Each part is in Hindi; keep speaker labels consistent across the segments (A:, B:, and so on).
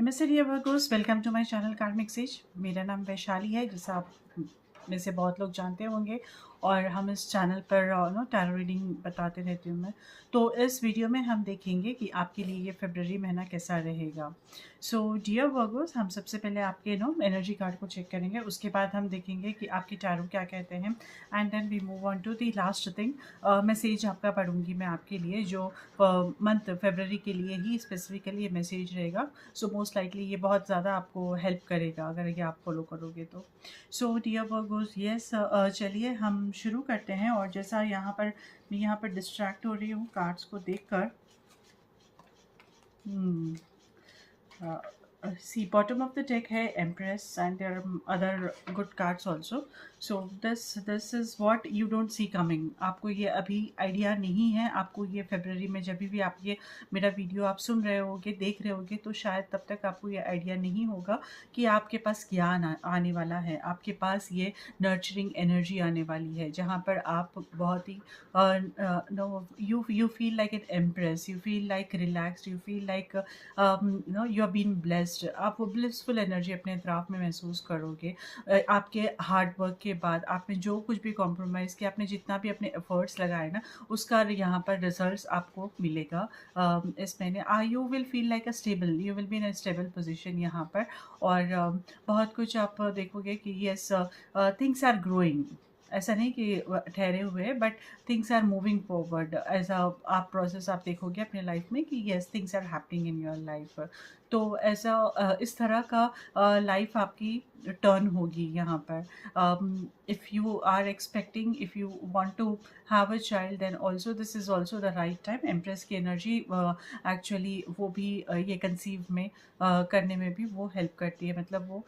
A: नमस्ते dear Virgos, welcome to my channel Karmic Sage. मेरा नाम वैशाली है, जैसा आप में से बहुत लोग जानते होंगे। और हम इस चैनल पर टैरो रीडिंग बताते रहती हूँ मैं। तो इस वीडियो में हम देखेंगे कि आपके लिए ये फरवरी महीना कैसा रहेगा। सो डियर वर्गोस, हम सबसे पहले आपके एनर्जी कार्ड को चेक करेंगे, उसके बाद हम देखेंगे कि आपके टैरो क्या कहते हैं, and then we move on to the last thing. Message आपका पढ़ूंगी मैं आपके लिए, जो मंथ फरवरी के लिए ही स्पेसिफिकली ये मैसेज रहेगा। सो मोस्ट लाइकली ये बहुत ज़्यादा आपको हेल्प करेगा अगर ये आप फॉलो करोगे तो। सो डियर वर्गोस, यस, चलिए हम शुरू करते हैं। और जैसा यहाँ पर मैं यहाँ पर डिस्ट्रैक्ट हो रही हूँ कार्ड्स को देखकर। See, bottom of the deck है Empress, and there are other good cards also. So this is what you don't see coming. आपको ये अभी आइडिया नहीं है। आपको ये फरवरी में जब भी आप ये मेरा वीडियो आप सुन रहे होगे, देख रहे होगे, तो शायद तब तक आपको ये आइडिया नहीं होगा कि आपके पास ज्ञान आने वाला है। आपके पास ये नर्चरिंग एनर्जी आने वाली है, जहाँ पर आप बहुत ही no you feel like an empress, you feel like relaxed, you feel like you are been blessed. आप वो ब्लिसफुल एनर्जी अपने अतराफ में महसूस करोगे। आपके हार्ड वर्क के बाद आपने जो कुछ भी कॉम्प्रोमाइज़ किया, आपने जितना भी अपने एफर्ट्स लगाए ना, उसका यहाँ पर रिजल्ट्स आपको मिलेगा। इस महीने you will feel like a stable, you will be in a stable position यहाँ पर। और बहुत कुछ आप देखोगे कि येस, थिंग्स आर ग्रोइंग। ऐसा नहीं कि ठहरे हुए हैं, but things are moving forward. ऐसा आप प्रोसेस आप देखोगे अपने लाइफ में कि yes, things are happening in your life. तो ऐसा इस तरह का लाइफ आपकी टर्न होगी यहाँ पर। If you are expecting, if you want to have a child, then also this is also the right time. Empress की एनर्जी एक्चुअली वो भी ये कंसीव में करने में भी वो हेल्प करती है। मतलब वो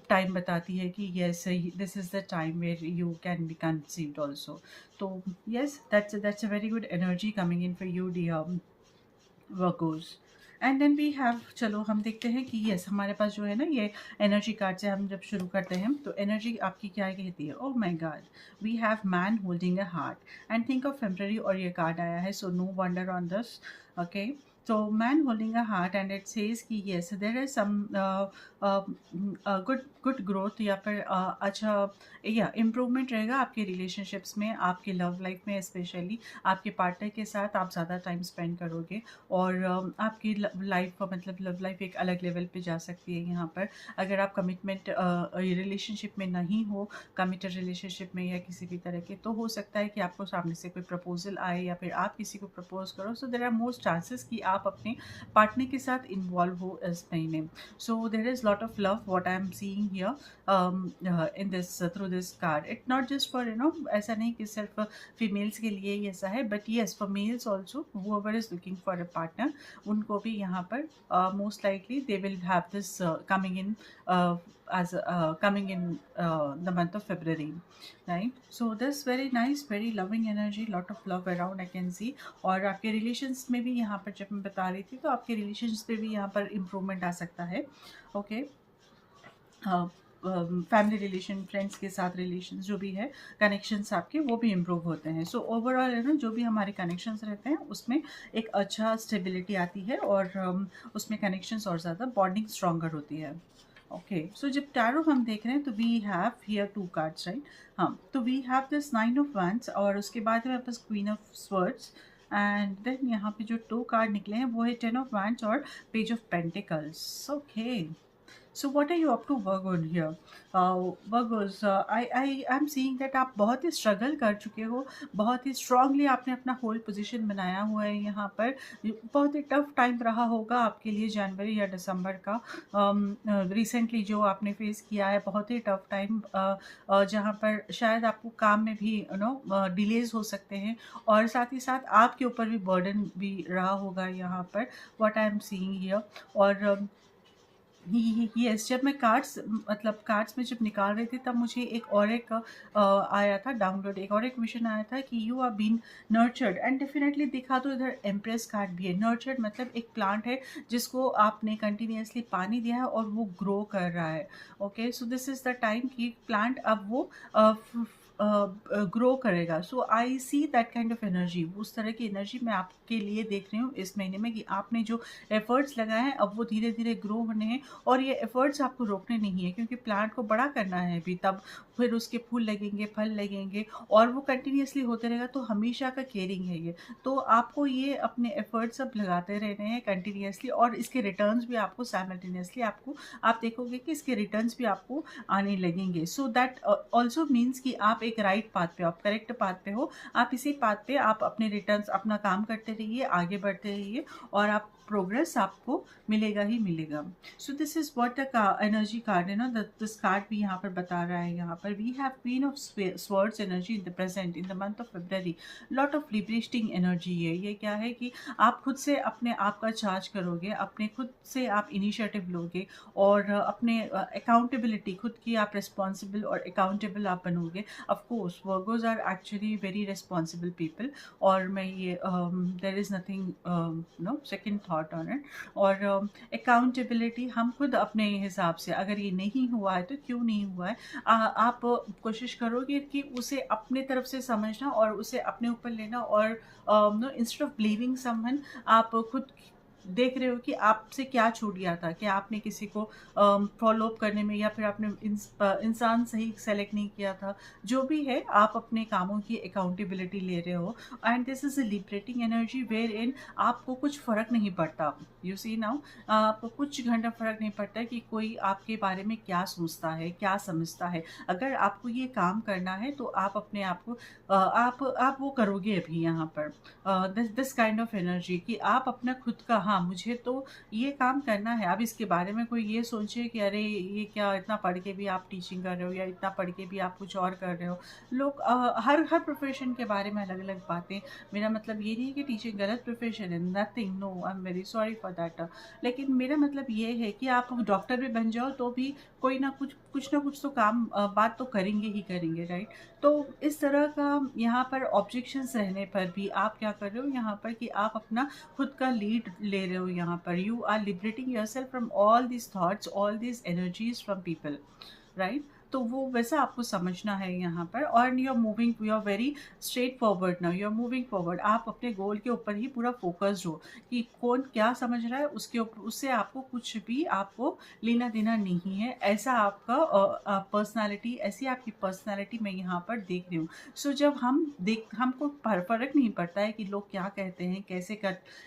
A: टाइम बताती है कि yes, this is the time where you can be conceived also. तो yes, that's a very good energy coming in for you dear Virgos. And then we have, चलो हम देखते हैं कि यस, हमारे पास जो है ना ये एनर्जी कार्ड से हम जब शुरू करते हैं तो एनर्जी आपकी क्या कहती है। Oh my God, we have man holding a heart and think of February, और ये कार्ड आया है। So no wonder on this. Okay, so man holding a heart and it says कि yes, there is some good growth या फिर अच्छा या इम्प्रूवमेंट रहेगा आपके रिलेशनशिप्स में, आपके लव लाइफ में। स्पेशली आपके पार्टनर के साथ आप ज़्यादा टाइम स्पेंड करोगे, और आपकी लाइफ, मतलब लव लाइफ एक अलग लेवल पे जा सकती है यहाँ पर। अगर आप कमिटमेंट रिलेशनशिप में नहीं हो, कमिटेड रिलेशनशिप में या किसी भी तरह के, तो हो सकता है कि आपको सामने से कोई प्रपोजल आए या फिर आप किसी को प्रपोज करो। सो देर आर मोस्ट चांसेस कि आप अपने पार्टनर के साथ इन्वॉल्व हो इस महीने। So there is lot of love what I am seeing here in this through this card. It not just for ऐसा नहीं कि सिर्फ फीमेल्स के लिए ही ऐसा है, but yes, for mails also, whoever is looking for a partner, उनको भी यहाँ पर most likely they will have this coming in as coming in the month of February, right? So this very nice, very loving energy, lot of love around I can see. और आपके रिलेशंस में भी यहाँ पर, जब मैं बता रही थी, तो आपके रिलेशंस पे भी यहाँ पर इम्प्रूवमेंट आ सकता है। ओके, फैमिली रिलेशन, फ्रेंड्स के साथ रिलेशन, जो भी है कनेक्शंस आपके, वो भी इम्प्रूव होते हैं। सो ओवरऑल है ना, जो भी हमारे कनेक्शंस रहते हैं उसमें एक अच्छा स्टेबिलिटी आती है, और उसमें कनेक्शंस और ज़्यादा बॉन्डिंग स्ट्रॉन्गर होती है। ओके, सो जब टैरो हम देख रहे हैं तो we have here two cards, right? हाँ, तो we have this nine of wands, और उसके बाद हमारे पास queen of swords. And then यहाँ पे जो टू कार्ड निकले हैं वो है टेन ऑफ वंस और page of pentacles. Okay, so what are you up to work on here? Virgos, I'm seeing that आप बहुत ही स्ट्रगल कर चुके हो, बहुत ही स्ट्रांगली आपने अपना होल पोजीशन बनाया हुआ है यहाँ पर। बहुत ही टफ टाइम रहा होगा आपके लिए जनवरी या दिसंबर का। रिसेंटली जो आपने फेस किया है बहुत ही टफ टाइम, जहाँ पर शायद आपको काम में भी डिलेज हो सकते हैं, और साथ ही साथ आपके ऊपर भी बर्डन भी रहा होगा यहाँ पर, what I am seeing here. और यस, जब मैं कार्ड्स, मतलब कार्ड्स में जब निकाल रही थी, तब मुझे एक और एक आया था डाउनलोड, एक और एक विजन आया था कि you are been nurtured. And definitely देखा तो इधर एम्प्रेस कार्ड भी है। नर्चर्ड मतलब एक प्लांट है जिसको आपने कंटिन्यूसली पानी दिया है और वो ग्रो कर रहा है। Okay, so this is the time कि प्लांट अब वो ग्रो करेगा। So I see that kind of energy, उस तरह की एनर्जी मैं आपके लिए देख रही हूँ इस महीने में, कि आपने जो एफर्ट्स लगाए हैं अब वो धीरे धीरे ग्रो होने हैं, और ये एफर्ट्स आपको रोकने नहीं है, क्योंकि प्लांट को बड़ा करना है अभी, तब फिर उसके फूल लगेंगे, फल लगेंगे, और वो कंटिन्यूअसली होते रहेगा, तो हमेशा का केयरिंग है ये। तो आपको ये अपने एफर्ट्स अब लगाते रहने हैं कंटिन्यूअसली, और इसके रिटर्न्स भी आपको साइमल्टेनियसली आपको, आप देखोगे कि इसके रिटर्न्स भी आपको आने लगेंगे। सो दैट ऑल्सो मीन्स कि आप एक राइट पाथ पे हो, आप करेक्ट पाथ पे हो, आप इसी पाथ पे आप अपने रिटर्न्स, अपना काम करते रहिए, आगे बढ़ते रहिए, और आप प्रोग्रेस आपको मिलेगा ही मिलेगा। So this is what the energy card है ना, दिस कार्ड भी यहाँ पर बता रहा है। यहाँ पर we have queen of swords energy in the present in the month of February, lot of liberating energy है। ये क्या है कि आप खुद से अपने आप का चार्ज करोगे, अपने खुद से आप इनिशिएटिव लोगे, और अपने अकाउंटेबिलिटी, खुद की आप रिस्पॉन्सिबल और अकाउंटेबल आप बनोगे। Of course Virgos are actually very responsible people, और मैं ये there is nothing no second thought on it. और अकाउंटेबिलिटी हम खुद अपने हिसाब से, अगर ये नहीं हुआ है तो क्यों नहीं हुआ है, आप कोशिश करोगे कि उसे अपने तरफ से समझना और उसे अपने ऊपर लेना, और no instead of blaming someone, आप खुद देख रहे हो कि आपसे क्या छूट गया था, कि आपने किसी को फॉलो अप करने में, या फिर आपने इंसान सही सेलेक्ट नहीं किया था, जो भी है आप अपने कामों की अकाउंटेबिलिटी ले रहे हो। And this is a liberating energy where in आपको कुछ फ़र्क नहीं पड़ता। यू सी नाउ, आपको कुछ घंटा फ़र्क नहीं पड़ता कि कोई आपके बारे में क्या सोचता है, क्या समझता है। अगर आपको ये काम करना है तो आप अपने आप को आप वो करोगे अभी यहाँ पर। दिस काइंड ऑफ एनर्जी कि आप अपना खुद का, हाँ मुझे तो ये काम करना है। अब इसके बारे में कोई ये सोचे कि अरे ये क्या, इतना पढ़ के भी आप टीचिंग कर रहे हो, या इतना पढ़ के भी आप कुछ और कर रहे हो। लोग हर हर प्रोफेशन के बारे में अलग अलग बातें, मेरा मतलब ये नहीं है कि टीचिंग गलत प्रोफेशन है, nothing, no, I am very sorry for that. लेकिन मेरा मतलब ये है कि आप डॉक्टर भी बन जाओ तो भी कोई ना कुछ तो काम बात तो करेंगे ही करेंगे, राइट। तो इस तरह का यहाँ पर ऑब्जेक्शंस रहने पर भी आप क्या कर रहे हो यहाँ पर, कि आप अपना खुद का लीड ले रहे हो यहाँ पर। You are liberating yourself from all this thoughts, all this energies from people, right. तो वो वैसा आपको समझना है यहाँ पर। और you are moving, you are very straight forward now, you are moving forward. आप अपने गोल के ऊपर ही पूरा फोकस्ड हो, कि कौन क्या समझ रहा है उसके ऊपर, उससे आपको कुछ भी आपको लेना देना नहीं है। ऐसा आपका पर्सनालिटी, ऐसी आपकी पर्सनालिटी मैं यहाँ पर देख रही हूँ। सो जब हमको फर्क नहीं पड़ता है कि लोग क्या कहते हैं, कैसे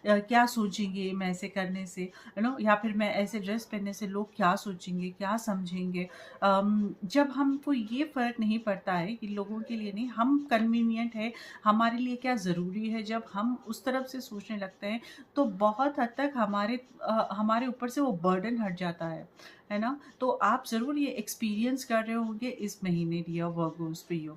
A: क्या सोचेंगे मैं ऐसे करने से, यू नो, या फिर मैं ऐसे ड्रेस पहनने से लोग क्या सोचेंगे, क्या समझेंगे। जब हमको ये फ़र्क नहीं पड़ता है कि लोगों के लिए नहीं, हम कन्वीनियंट है, हमारे लिए क्या ज़रूरी है, जब हम उस तरफ से सोचने लगते हैं तो बहुत हद तक हमारे ऊपर से वो बर्डन हट जाता है ना। तो आप ज़रूर ये एक्सपीरियंस कर रहे होंगे इस महीने, डियर वर्गोस पे यू।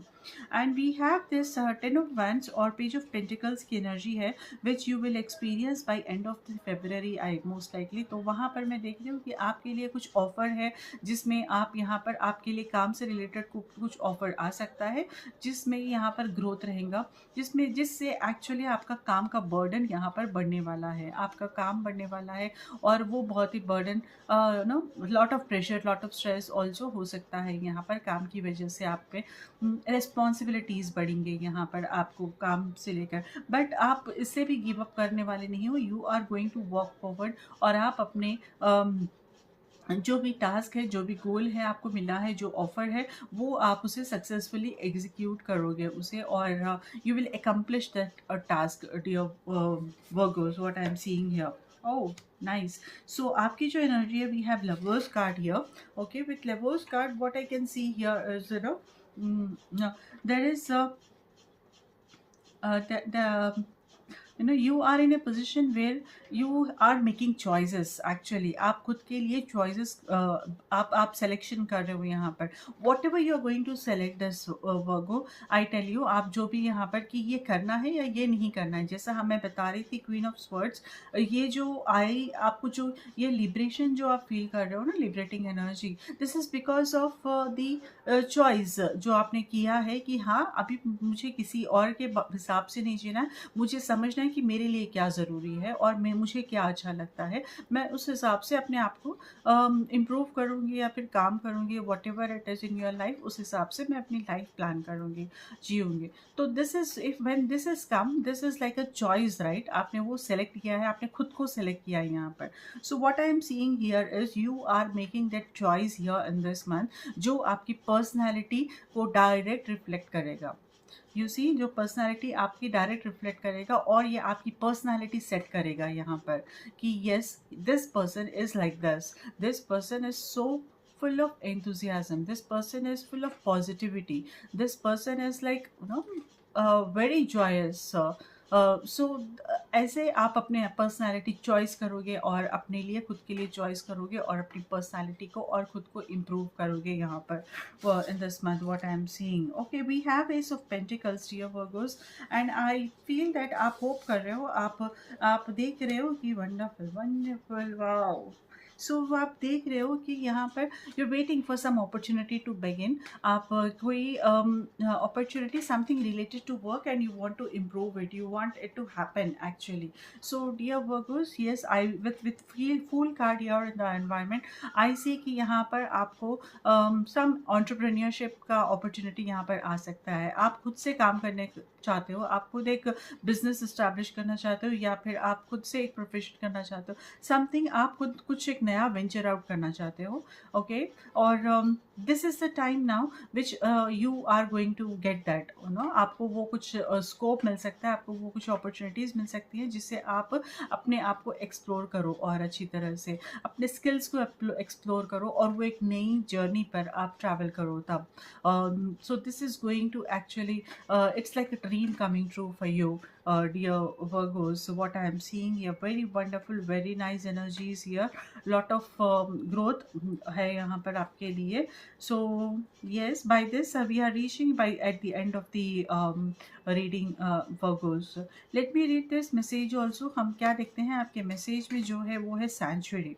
A: And we have this 10 of wands और पेज ऑफ पेंटिकल्स की एनर्जी है, which you will experience by end of the February I most likely. तो वहाँ पर मैं देख रही हूँ कि आपके लिए कुछ ऑफर है, जिसमें आप यहाँ पर, आपके लिए काम से रिलेटेड कुछ ऑफर आ सकता है, जिसमें यहाँ पर ग्रोथ रहेगा, जिससे एक्चुअली आपका काम का बर्डन यहाँ पर बढ़ने वाला है, आपका काम बढ़ने वाला है। और वो बहुत ही burden, no, lot of pressure, lot of stress also हो सकता है यहाँ पर, काम की वजह से आप पे रिस्पॉन्सिबिलिटीज़ बढ़ेंगे यहाँ पर आपको काम से लेकर। बट आप इससे भी गिव अप करने वाले नहीं हो, you are going to walk forward, और आप अपने जो भी टास्क है, जो भी गोल है आपको मिला है, जो ऑफर है, वो आप उसे सक्सेसफुली एग्जीक्यूट करोगे उसे, और you will accomplish that task, dear Virgos, what I am seeing here. Oh nice. So आपकी जो एनर्जी है, we have lovers card here. Okay, with lovers card what I can see here is, you know, there is the you know, you are in a position where you are making choices actually। आप खुद के लिए choices आप selection कर रहे हो यहाँ पर। whatever you are going to select this Virgo, I tell you, आप जो भी यहाँ पर कि ये करना है या ये नहीं करना है, जैसा हमें बता रही थी क्वीन ऑफ स्वर्ड्स, ये जो आई आपको, जो ये लिबरेशन जो आप फील कर रहे हो ना, liberating energy, this is because of the choice जो आपने किया है, कि हाँ अभी मुझे किसी और के हिसाब से नहीं जीना है, मुझे समझना है कि मेरे लिए क्या ज़रूरी है और मैं मुझे क्या अच्छा लगता है, मैं उस हिसाब से अपने आप को इम्प्रूव करूँगी या फिर काम करूँगी, whatever it is in your life, उस हिसाब से मैं अपनी लाइफ प्लान करूँगी, जीऊँगी। तो this is if when this is come, this is like a choice, right? आपने वो सेलेक्ट किया है, आपने खुद को सेलेक्ट किया है यहाँ पर। So what I am seeing here is you are making that choice here in this month, जो आपकी पर्सनैलिटी को डायरेक्ट रिफ्लेक्ट करेगा। यू सी, जो पर्सनालिटी आपकी डायरेक्ट रिफ्लेक्ट करेगा और ये आपकी पर्सनालिटी सेट करेगा यहाँ पर कि yes, this person is like this person is so full of enthusiasm, this person is full of positivity, this person is like, you know, very joyous. सो ऐसे आप अपने पर्सनालिटी चॉइस करोगे और अपने लिए खुद के लिए चॉइस करोगे और अपनी पर्सनालिटी को और खुद को इम्प्रूव करोगे यहाँ पर in this month what I am seeing. Okay, we have ace of pentacles dear Virgos and I feel that आप होप कर रहे हो, आप देख रहे हो कि वंडरफुल वंडरफुल, वाओ। सो आप देख रहे हो कि यहाँ पर you waiting for some opportunity to begin. आप कोई opportunity something related to work and you want to improve it, you want it to happen actually. So dear Virgos, yes, I with full card here in the environment, I see कि यहाँ पर आपको some entrepreneurship का opportunity यहाँ पर आ सकता है। आप खुद से काम करने चाहते हो, आप खुद एक बिजनेस इस्टेब्लिश करना चाहते हो या फिर आप खुद से एक प्रोफेशन करना चाहते हो, समथिंग आप खुद कुछ एक नया वेंचर आउट करना चाहते हो। ओके, और this is the time now which you are going to get that, no, आपको वो कुछ स्कोप मिल सकता है, आपको वो कुछ अपॉर्चुनिटीज़ मिल सकती हैं जिससे आप अपने आप को एक्सप्लोर करो और अच्छी तरह से अपने स्किल्स को एक्सप्लोर करो और वो एक नई जर्नी पर आप ट्रैवल करो तब। So this is going to actually, it's like a dream coming true for you, dear Virgos. So what I am seeing here, very wonderful, very nice energies here, lot of growth है यहाँ पर आपके लिए। So yes, by this we are reaching by at the end of the reading, Virgos. Let me read this message also. हम क्या देखते हैं आपके मैसेज में, जो है वो है sanctuary.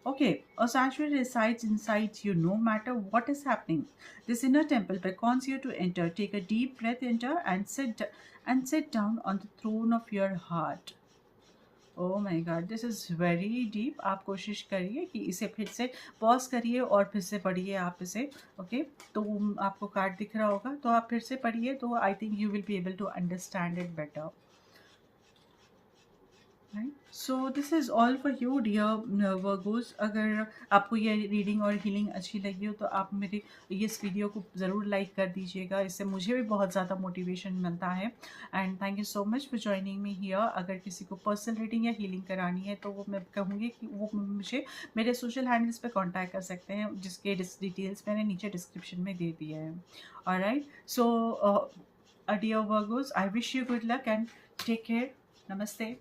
A: Okay, a sanctuary resides inside you no matter what is happening. This inner temple beckons you to enter. Take a deep breath, enter, and sit down on the throne of your heart. Oh my God, this is very deep. आप कोशिश करिए कि इसे फिर से पॉज करिए और फिर से पढ़िए आप इसे। ओके, तो आपको कार्ड दिख रहा होगा, तो आप फिर से पढ़िए, तो I think you will be able to understand it better. So this is all for you dear Virgos. अगर आपको ये रीडिंग और हीलिंग अच्छी लगी हो तो आप मेरे इस वीडियो को ज़रूर लाइक कर दीजिएगा, इससे मुझे भी बहुत ज़्यादा मोटिवेशन मिलता है। And thank you so much for joining me here. अगर किसी को पर्सनल रीडिंग या हीलिंग करानी है तो वो मैं कहूँगी कि वो मुझे मेरे सोशल हैंडल्स पे कांटेक्ट कर सकते हैं, जिसके डिटेल्स मैंने नीचे डिस्क्रिप्शन में दे दिया है। Alright, so dear Virgos, I wish you good luck and take care. नमस्ते।